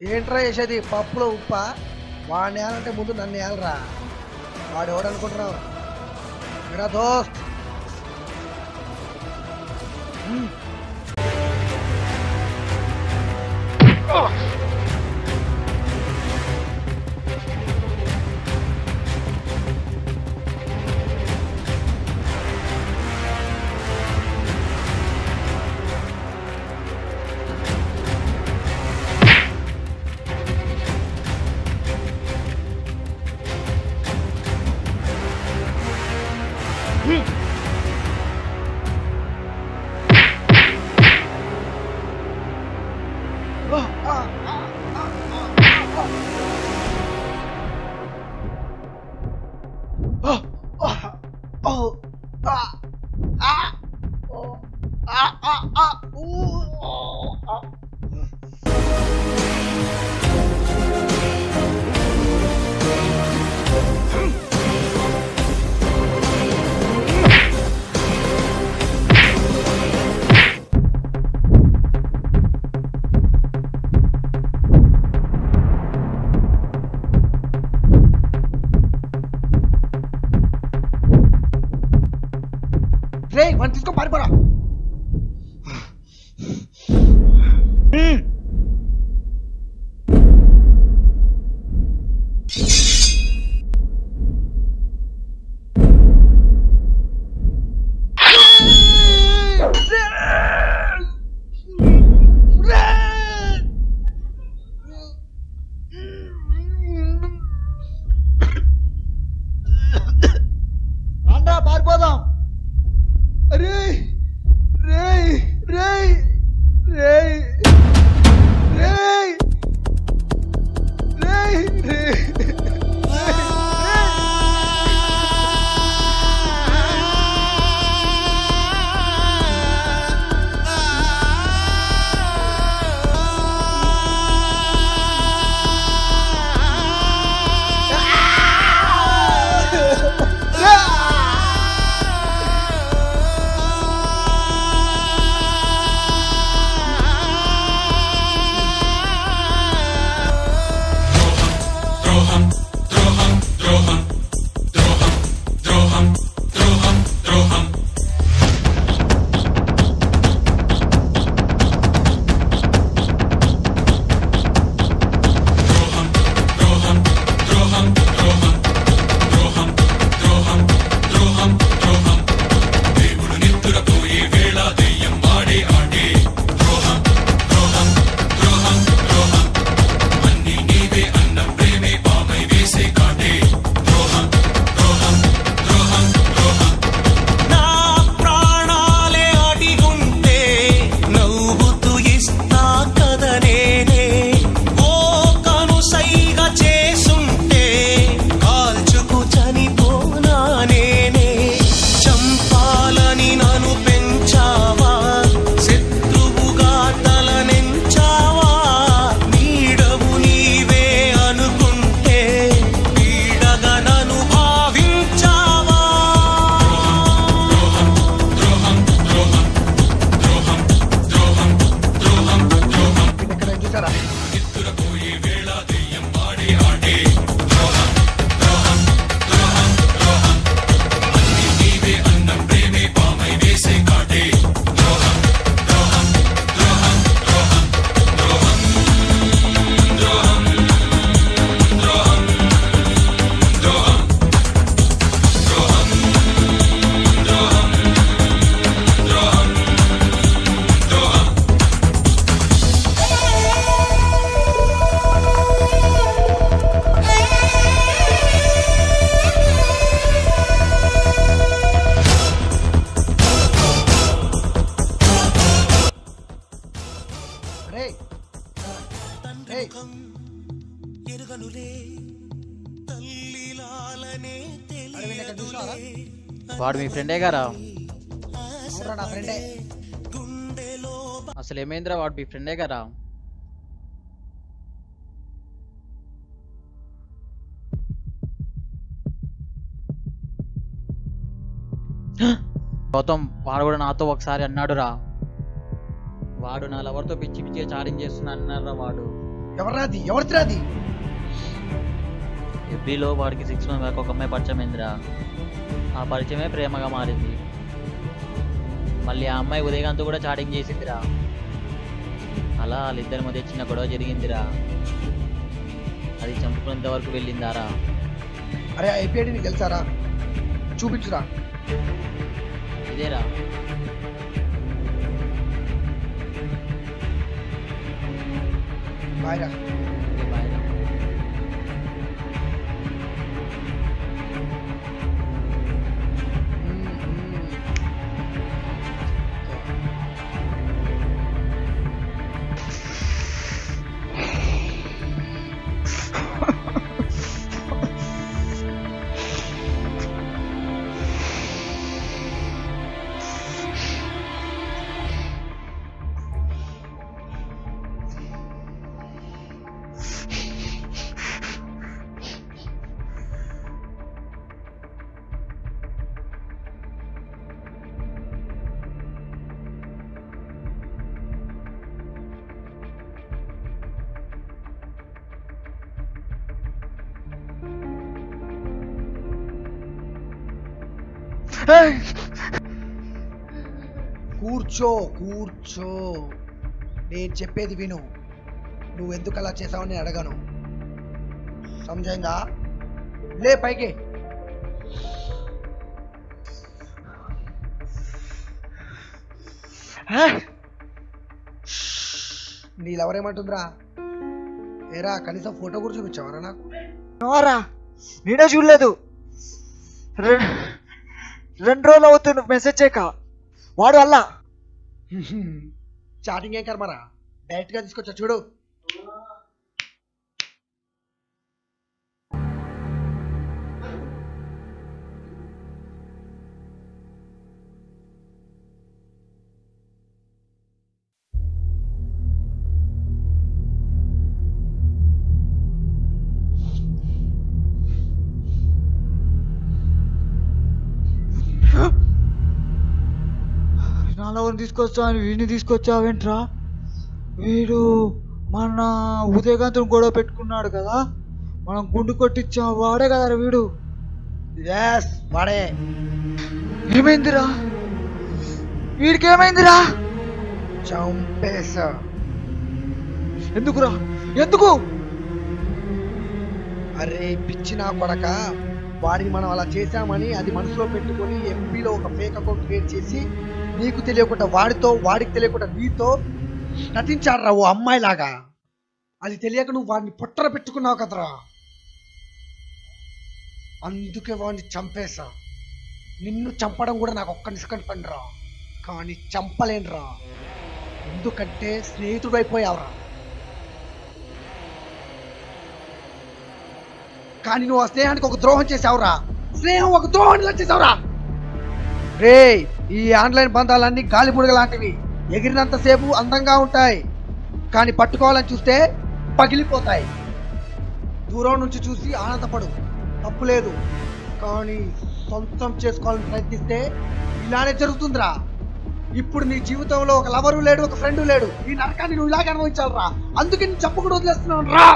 ఏంట్రా చేసేది పప్పులో ఉప్ప వాడిని ఏలంటే ముందు నన్ను ఏలరా వాడు ఎవడు అనుకుంటున్నావు ఎడా దోస్త్ రే మనం తీసుకొని పారిపోరా అన్నా పారిపోదాం అరే వాడు మీ ఫ్రెండే గారా? నా ఫ్రెండే. అసలు ఏమైందిరా? వాడు మీ ఫ్రెండే గారా? గౌతమ్, వాడు కూడా నాతో ఒకసారి అన్నాడురా. వాడు నా లవర్తో పిచ్చి పిచ్చిగా చాటింగ్ చేస్తున్నా అన్నారా వాడు. ఎవరిది? ఎవ్రీలో వాడికి 6 months బ్యాక్ ఒక అమ్మాయి పరిచయం అయిందిరా. ఆ పరిచయమే ప్రేమగా మారింది. మళ్ళీ ఆ అమ్మాయి ఉదయకాంత్ కూడా చాటింగ్ చేసిందిరా. అలా వాళ్ళిద్దరి మధ్య చిన్న గొడవ జరిగిందిరా. అది చంపుకునేంత వరకు వెళ్ళిందారా. అరే ఐపీఐడి నీకు తెలుసారా? చూపించురా. ఇదేరా. బాయ్రా. బాయ్రా. కూర్చో. నేను చెప్పేది విను. నువ్వు ఎందుకు అలా చేసావని అడగను. సమజైందా? లే పైకి. నీ లవరేమంటుందిరా? ఏరా కనీసం ఫోటో కూడా చూపించావరా నాకు? నేనే చూడలేదు. 2 రోజులు అవుతుంది మెసేజ్ చేయక. వాడు అల్లా చాటింగ్ ఏం కర్మరా, డైరెక్ట్ గా తీసుకొచ్చా చూడు. నాలుగుని తీసుకొచ్చా అని వీడిని తీసుకొచ్చావేంట్రా? వీడు మన ఉదయకాంతం గొడవ పెట్టుకున్నాడు కదా, మనం గుండు కొట్టించా వాడే కదా వీడు. వాడే. ఏమైందిరా వీడికి? ఏమైందిరా? చంపేసా. ఎందుకురా? ఎందుకు? అరే పిచ్చి నా కొడక, వాడిని మనం అలా చేశామని అది మనసులో పెట్టుకొని ఎంపీలో ఒక ఫేక్ అకౌంట్ క్రియేట్ చేసి నీకు తెలియకుండా వాడితో, వాడికి తెలియకుండా నీతో నటించాడురా ఓ అమ్మాయిలాగా. అది తెలియక నువ్వు వాడిని పొట్టర పెట్టుకున్నావు కదరా. అందుకే వాడిని చంపేశా. నిన్ను చంపడం కూడా నాకు ఒక్క నిమిషం పనిరా, కానీ చంపలేనురా. ఎందుకంటే స్నేహితుడు అయిపోయావురా. కానీ నువ్వు ఆ స్నేహానికి ఒక ద్రోహం చేసావురా. స్నేహం ఒక ద్రోహాన్ని చేసావురా. రే, ఈ ఆన్లైన్ బంధాలన్నీ గాలి బుడగ లాంటివి. ఎగిరినంతసేపు అందంగా ఉంటాయి, కానీ పట్టుకోవాలని చూస్తే పగిలిపోతాయి. దూరం నుంచి చూసి ఆనందపడు, తప్పు లేదు. కానీ సొంతం చేసుకోవాలని ప్రయత్నిస్తే ఇలానే జరుగుతుందిరా. ఇప్పుడు నీ జీవితంలో ఒక లవరు లేడు, ఒక ఫ్రెండు లేడు. ఈ నరకాన్ని నువ్వు ఇలాగే అనుభవించాలరా. అందుకే నేను చెప్పకుండా వదిలేస్తున్నాను రా.